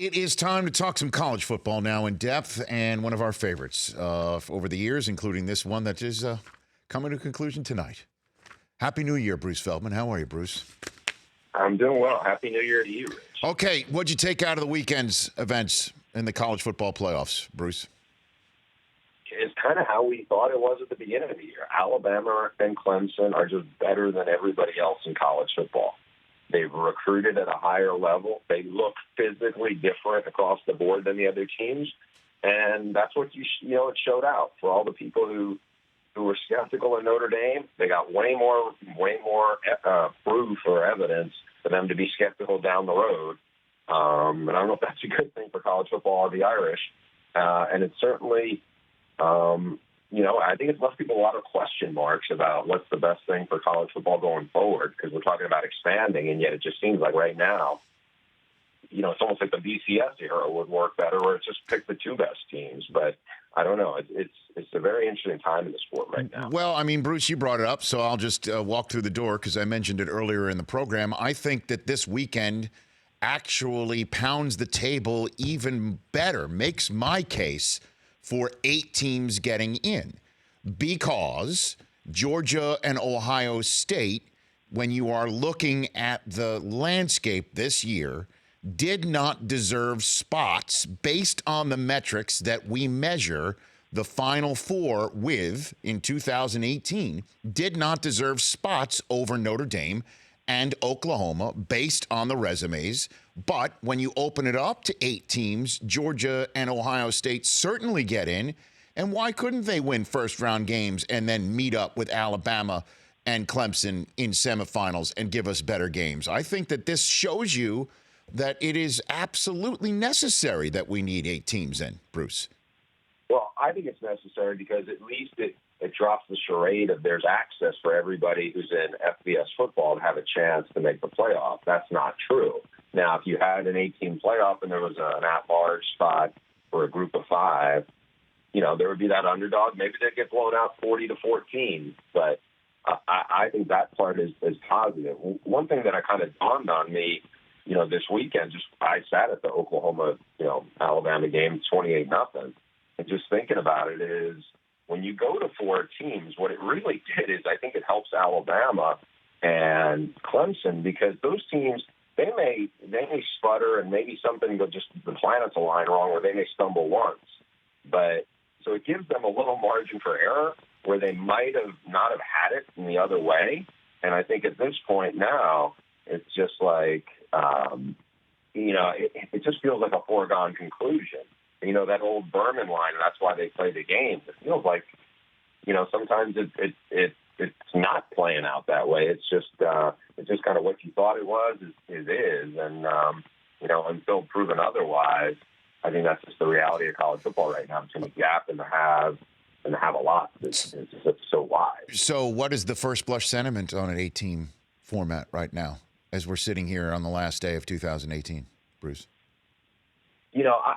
It is time to talk some college football now in depth, and one of our favorites over the years, including this one that is coming to a conclusion tonight. Happy New Year, Bruce Feldman. How are you, Bruce? I'm doing well. Happy New Year to you, Rich. Okay, what'd you take out of the weekend's events in the college football playoffs, Bruce? It's kind of how we thought it was at the beginning of the year. Alabama and Clemson are just better than everybody else in college football. They've recruited at a higher level. They look physically different across the board than the other teams, and that's what it showed out for all the people who were skeptical of Notre Dame. They got way more proof or evidence for them to be skeptical down the road. And I don't know if that's a good thing for college football or the Irish. And it's certainly, I think it's left people a lot of question marks about what's the best thing for college football going forward, because we're talking about expanding, and yet it just seems like right now, it's almost like the BCS era would work better, where it's just pick the two best teams. But I don't know. It's a very interesting time in the sport right now. Well, I mean, Bruce, you brought it up, so I'll just walk through the door because I mentioned it earlier in the program. I think that this weekend actually pounds the table even better, makes my case for 8 teams getting in, because Georgia and Ohio State, when you are looking at the landscape this year, did not deserve spots based on the metrics that we measure the Final Four with in 2018, did not deserve spots over Notre Dame and Oklahoma based on the resumes. But when you open it up to 8 teams, Georgia and Ohio State certainly get in. And why couldn't they win first-round games and then meet up with Alabama and Clemson in semifinals and give us better games? I think that this shows you that it is absolutely necessary that we need 8 teams in, Bruce. Well, I think it's necessary because at least it drops the charade of there's access for everybody who's in FBS football to have a chance to make the playoff. That's not true. Now, if you had an 8-team playoff and there was an at-large spot for a group of 5, there would be that underdog. Maybe they'd get blown out 40-14, but I think that part is positive. One thing that kind of dawned on me, this weekend, I sat at the Oklahoma, Alabama game, 28-0, and just thinking about it is, when you go to 4 teams, what it really did is I think it helps Alabama and Clemson, because those teams, they may sputter and maybe something will just the planets align wrong, where they may stumble once. But so it gives them a little margin for error where they might have not have had it in the other way. And I think at this point now, it's just like, it just feels like a foregone conclusion. That old Berman line, and that's why they play the game. It feels like, sometimes it's not playing out that way. It's just kind of what you thought it was is. And, until proven otherwise, I think that's just the reality of college football right now. Between the gap and the have a lot. It's so wide. So what is the first blush sentiment on an 8-team format right now, as we're sitting here on the last day of 2018, Bruce?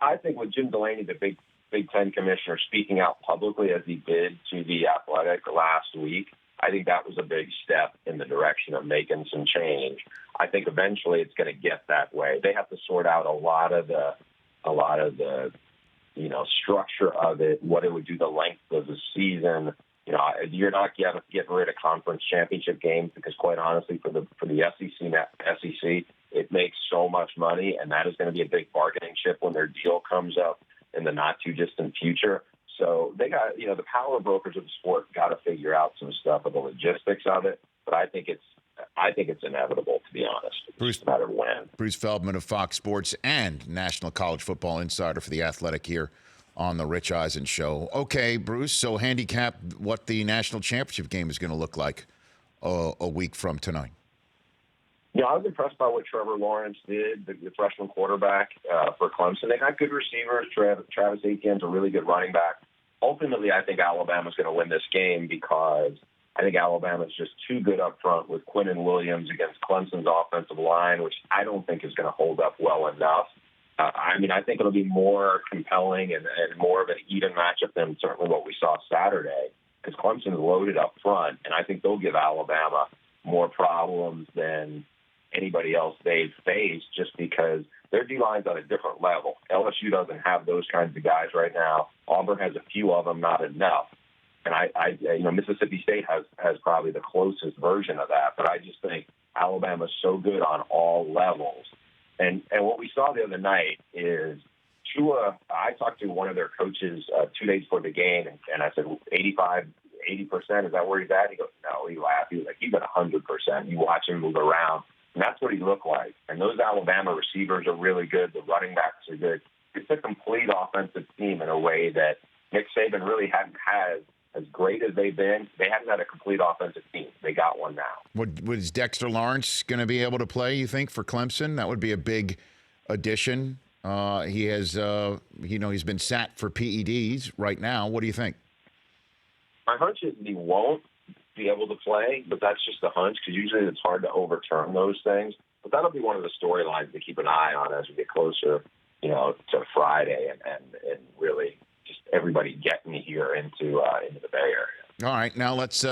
I think with Jim Delaney, the Big Ten commissioner, speaking out publicly as he did to the Athletic last week, I think that was a big step in the direction of making some change. I think eventually it's going to get that way. They have to sort out a lot of the structure of it, what it would do, the length of the season. You're not getting rid of conference championship games, because quite honestly, for the SEC, it makes so much money, and that is going to be a big bargaining chip when their deal comes up in the not too distant future. So they got, the power brokers of the sport got to figure out some stuff of the logistics of it. But I think it's inevitable, to be honest. It's just a matter of when. Bruce Feldman of Fox Sports and National College Football Insider for The Athletic here on the Rich Eisen Show. Okay, Bruce, so handicap what the national championship game is going to look like a week from tonight. I was impressed by what Trevor Lawrence did, the freshman quarterback for Clemson. They got good receivers. Travis Etienne's a really good running back. Ultimately, I think Alabama's going to win this game, because I think Alabama's just too good up front with Quinnen Williams against Clemson's offensive line, which I don't think is going to hold up well enough. I think it'll be more compelling and more of an even matchup than certainly what we saw Saturday, because Clemson's loaded up front, and I think they'll give Alabama more problems than anybody else they've faced, just because their D-line's on a different level. LSU doesn't have those kinds of guys right now. Auburn has a few of them, not enough. And Mississippi State has probably the closest version of that. But I just think Alabama's so good on all levels. And what we saw the other night is Tua. I talked to one of their coaches 2 days before the game, and I said, 80%, is that where he's at? He goes, no. He laughed. He was like, he's at 100%. You watch him move around. And that's what he looked like. And those Alabama receivers are really good. The running backs are good. It's a complete offensive team in a way that Nick Saban really hadn't had. As great as they've been, they haven't had a complete offensive team. They got one now. Was Dexter Lawrence going to be able to play, you think, for Clemson? That would be a big addition. He has, he's been sat for PEDs right now. What do you think? My hunch is he won't be able to play, but that's just a hunch because usually it's hard to overturn those things. But that'll be one of the storylines to keep an eye on as we get closer, to Friday and really just everybody getting here into the Bay Area. All right, now let's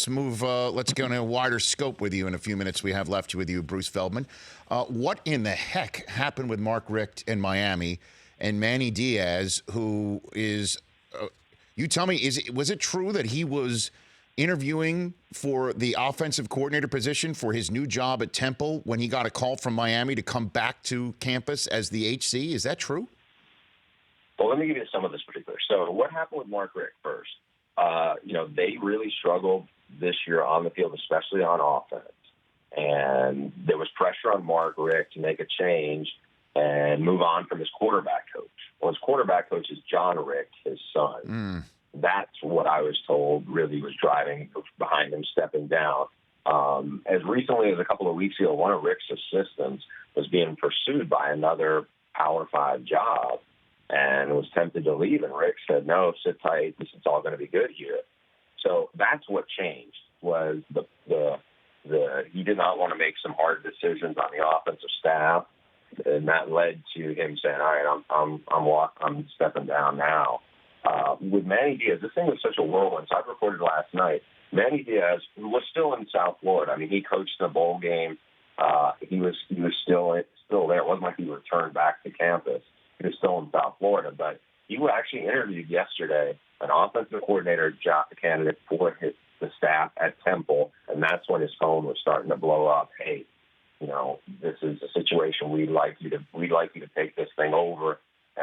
move. Let's go into a wider scope with you in a few minutes we have left with you, Bruce Feldman. What in the heck happened with Mark Richt in Miami and Manny Diaz, who is? You tell me, was it true that he was interviewing for the offensive coordinator position for his new job at Temple when he got a call from Miami to come back to campus as the HC? Is that true? Well, let me give you some of this particular. So what happened with Mark Richt first? They really struggled this year on the field, especially on offense. And there was pressure on Mark Richt to make a change and move on from his quarterback coach. Well, his quarterback coach is John Richt, his son. That's what I was told really was driving behind him stepping down. As recently as a couple of weeks ago, one of Richt's assistants was being pursued by another Power 5 job and was tempted to leave. And Richt said, no, sit tight. This is all going to be good here. So that's what changed was he did not want to make some hard decisions on the offensive staff. And that led to him saying, all right, I'm stepping down now. With Manny Diaz, this thing was such a whirlwind. So I reported last night, Manny Diaz, who was still in South Florida. I mean, he coached the bowl game. He was still there. It wasn't like he returned back to campus. He was still in South Florida. But he actually interviewed yesterday an offensive coordinator job candidate for the staff at Temple, and that's when his phone was starting to blow up. Hey, this is a situation we'd like you to take this thing over.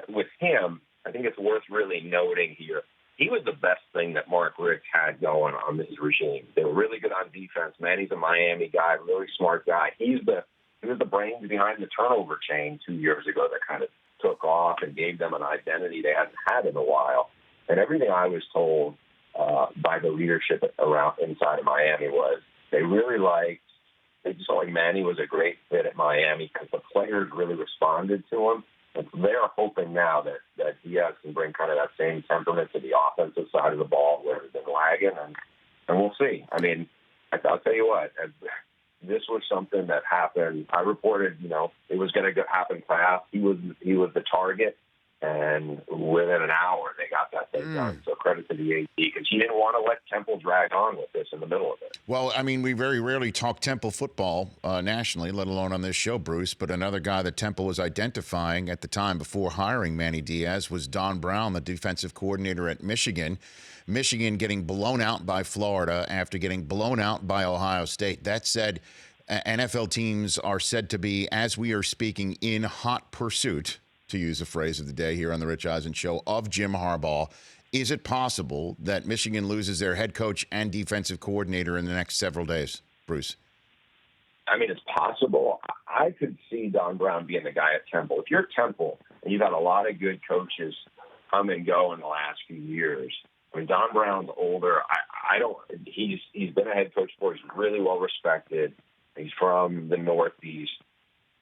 With him, I think it's worth really noting here. He was the best thing that Mark Richt had going on this regime. They were really good on defense. Manny's a Miami guy, really smart guy. He was the brains behind the turnover chain 2 years ago that kind of took off and gave them an identity they hadn't had in a while. And everything I was told by the leadership around inside of Miami was they just felt like Manny was a great fit at Miami because the players really responded to him. And they're hoping now that Diaz can bring kind of that same temperament to the offensive side of the ball where it's been lagging, and we'll see. I mean, I'll tell you what, this was something that happened. I reported, it was going to happen fast. He was the target. And within an hour, they got that thing done. So credit to the AD because he didn't want to let Temple drag on with this in the middle of it. Well, I mean, we very rarely talk Temple football nationally, let alone on this show, Bruce. But another guy that Temple was identifying at the time before hiring Manny Diaz was Don Brown, the defensive coordinator at Michigan. Michigan getting blown out by Florida after getting blown out by Ohio State. That said, NFL teams are said to be, as we are speaking, in hot pursuit, to use a phrase of the day here on the Rich Eisen Show, of Jim Harbaugh. Is it possible that Michigan loses their head coach and defensive coordinator in the next several days, Bruce? I mean, it's possible. I could see Don Brown being the guy at Temple. If you're Temple and you've had a lot of good coaches come and go in the last few years, I mean, Don Brown's older. He's been a head coach before. He's really well respected. He's from the Northeast.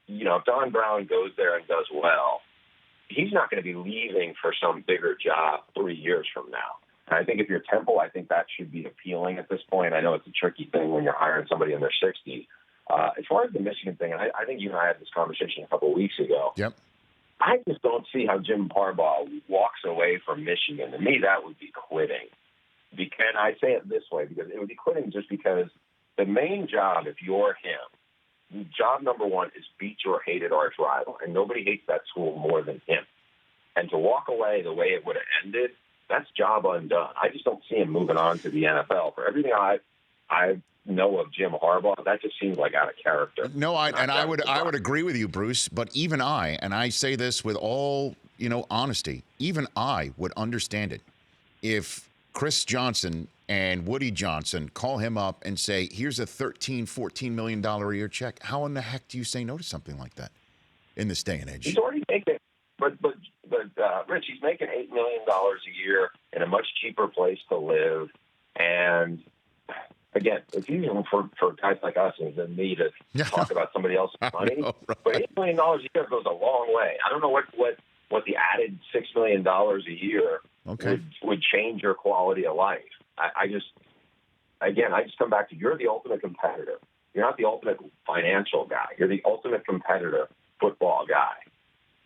If Don Brown goes there and does well, he's not going to be leaving for some bigger job 3 years from now. And I think if you're Temple, I think that should be appealing at this point. I know it's a tricky thing when you're hiring somebody in their 60s. As far as the Michigan thing, and I think you and I had this conversation a couple of weeks ago. Yep. I just don't see how Jim Harbaugh walks away from Michigan. To me, that would be quitting. And I say it this way because it would be quitting just because the main job, if you're him, job number one is beat your hated arch rival, and nobody hates that school more than him. And to walk away the way it would have ended, that's job undone. I just don't see him moving on to the NFL. For everything I know of Jim Harbaugh, that just seems like out of character. No, I would agree with you, Bruce. But even and I say this with all honesty, even I would understand it if Chris Johnson and Woody Johnson call him up and say, "Here's a $13-14 million a year check." How in the heck do you say no to something like that in this day and age? He's already making, but Rich, he's making $8 million a year in a much cheaper place to live, and again, it's easy for guys like us and me to talk about somebody else's money. Know, right? But $8 million a year goes a long way. I don't know what the added $6 million a year would change your quality of life. I just come back to, you're the ultimate competitor. You're not the ultimate financial guy. You're the ultimate competitor football guy.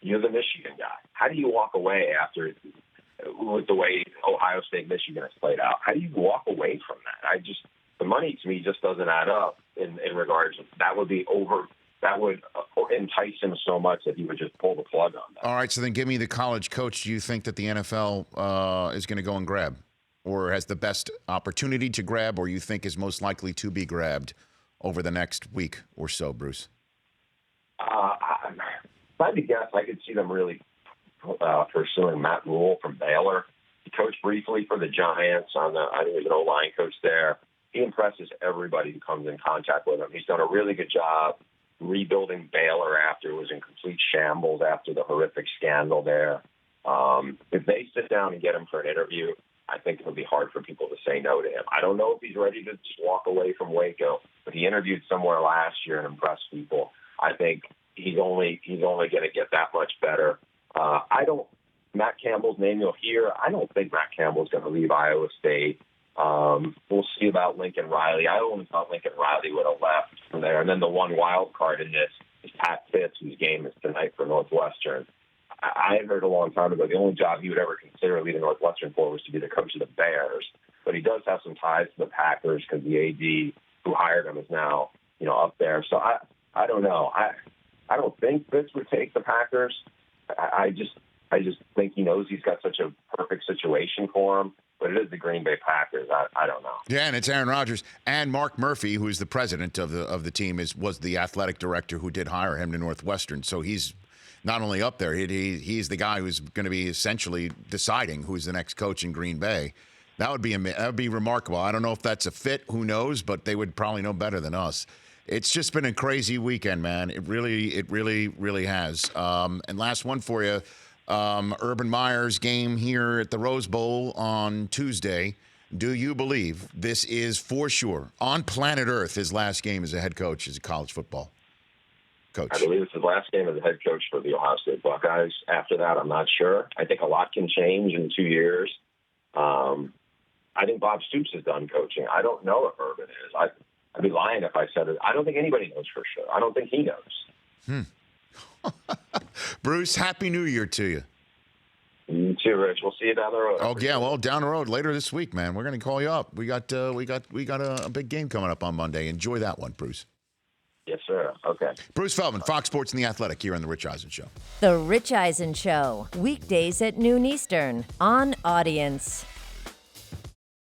You're the Michigan guy. How do you walk away after with the way Ohio State, Michigan has played out? How do you walk away from that? The money to me just doesn't add up in regards to that would entice him so much that he would just pull the plug on that. All right, so then give me the college coach do you think that the NFL is going to go and grab, or has the best opportunity to grab, or you think is most likely to be grabbed over the next week or so, Bruce? If I had to guess, I could see them really pursuing Matt Rule from Baylor. He coached briefly for the Giants I think he was an O-line coach there. He impresses everybody who comes in contact with him. He's done a really good job rebuilding Baylor after it was in complete shambles after the horrific scandal there. If they sit down and get him for an interview, I think it'll be hard for people to say no to him. I don't know if he's ready to just walk away from Waco, but he interviewed somewhere last year and impressed people. I think he's only going to get that much better. Matt Campbell's name you'll hear. I don't think Matt Campbell's going to leave Iowa State. We'll see about Lincoln Riley. I only thought Lincoln Riley would have left from there. And then the one wild card in this is Pat Fitz, whose game is tonight for Northwestern. I had heard a long time ago the only job he would ever consider leaving Northwestern for was to be the coach of the Bears. But he does have some ties to the Packers because the AD who hired him is now up there. So I don't know. I don't think Fitz would take the Packers. I just think he knows he's got such a perfect situation for him. But it is the Green Bay Packers. I don't know. Yeah, and it's Aaron Rodgers and Mark Murphy, who's the president of the team, was the athletic director who did hire him to Northwestern. So he's not only up there, he's the guy who's going to be essentially deciding who's the next coach in Green Bay. That would be remarkable. I don't know if that's a fit. Who knows? But they would probably know better than us. It's just been a crazy weekend, man. It really has. And last one for you. Urban Meyer's game here at the Rose Bowl on Tuesday. Do you believe this is for sure on planet Earth his last game as a head coach as a college football coach? I believe it's his last game as a head coach for the Ohio State Buckeyes. After that, I'm not sure. I think a lot can change in 2 years. I think Bob Stoops is done coaching. I don't know if Urban is. I'd be lying if I said it. I don't think anybody knows for sure. I don't think he knows. Bruce, Happy New Year to you. You too, Rich. We'll see you down the road. Oh yeah, well, down the road later this week, man. We're going to call you up. We got a big game coming up on Monday. Enjoy that one, Bruce. Yes, sir. Okay. Bruce Feldman, Fox Sports and The Athletic, here on The Rich Eisen Show. The Rich Eisen Show, weekdays at noon Eastern on Audience.